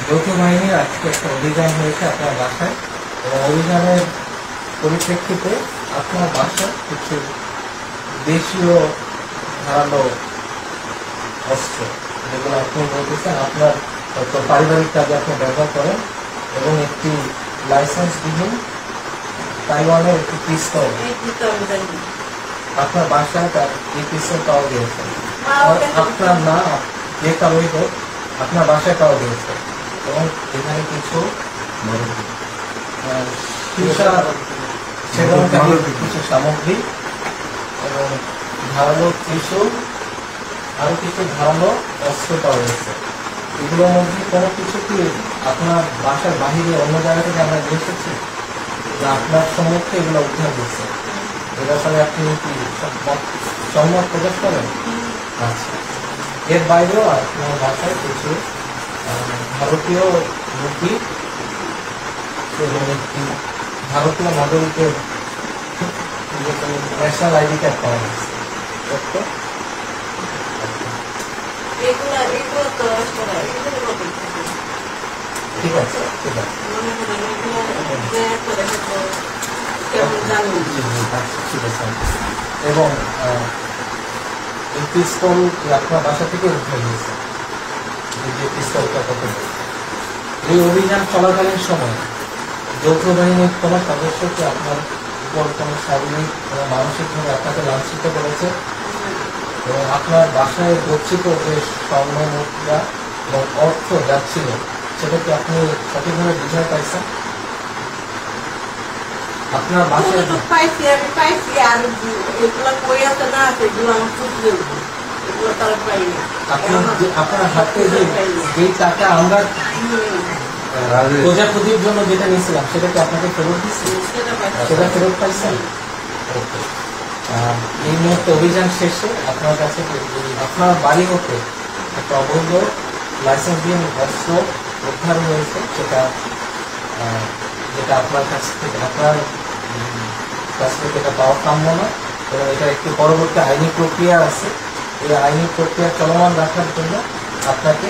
যৌথ বাহিনীর আজকে একটা অভিযান হয়েছে আপনার বাসায়, এবং অভিযানের পরিপ্রেক্ষিতে আপনার বাসায় কিছু দেশীয় ধারালো অস্ত্র, যেগুলো আপনি বলতেছেন আপনার হয়তো পারিবারিক কাজে আপনি ব্যবহার করেন, এবং একটি লাইসেন্সবিহীন তাইওয়ানের একটি পিস্তল আপনার বাসায় তার এই পিস্তল পাওয়া গিয়েছে। আপনার না যে কারোই হোক আপনার বাসায় পাওয়া গিয়েছে, এবং এখানে কিছু কিছু সামগ্রী এবং ধারালো ত্রিশূল, আরো কিছু ধারালো অস্ত্র পাওয়া গেছে। এগুলোর মধ্যে কোনো কিছু কি আপনার বাসার বাহিরে অন্য জায়গা থেকে আমরা নিয়ে এসেছি, যা আপনার সম্মুখে এগুলো উদ্ধার করছে? এ ব্যাপারে আপনি কি সম্মত প্রকাশ করেন? আচ্ছা, এর বাইরেও আপনার বাসায় কিছু ভারতীয় রুপি এবং একটি ভারতীয় নাগরিকের ন্যাশনাল আইডি কার্ড পাওয়া গেছে। ঠিক আছে, ঠিক আছে, ঠিক আছে। এবং এই পিস্তল আপনার বাসা থেকে উদ্ধার হয়েছে, যে পিস্তলটা কত। এই অভিযান চলাকালীন সময় যৌথ বাহিনীর কোনো সদস্যকে আপনার উপর কোনো শারীরিক এবং মানসিকভাবে আপনাকে লাঞ্ছিত করেছে, এবং আপনার বাসায় গচ্ছিত যে স্বর্ণ মুদ্রা এবং অর্থ যাচ্ছিল সেটা কি আপনি সঠিকভাবে বুঝাতে পাইছেন? আপনার বাসায় আপনার হাতে যে টাকা আমরা প্রজাপতির জন্য যেটা নিয়েছিলাম সেটা কি আপনাকে ফেরত দিচ্ছি? সেটা ফেরত পাইছেন? এই মুহূর্তে অভিযান শেষে আপনার কাছে আপনার বাড়ি হতে একটা অবৈধ লাইসেন্সবিহীন অস্ত্র উদ্ধার হয়েছে, যেটা আপনার কাছ থেকে এটা পাওয়া কাম্য না, এবং এটা একটি পরবর্তী আইনি প্রক্রিয়া আছে। এই আইনি প্রক্রিয়া চলমান রাখার জন্য আপনাকে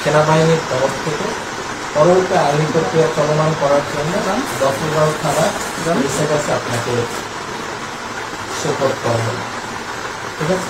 সেনাবাহিনীর তরফ থেকে পরবর্তী আইনি প্রক্রিয়া চলমান করার জন্য দফরগাঁও থানার কাছে আপনাকে সুপোর্ট করা হবে। ঠিক আছে?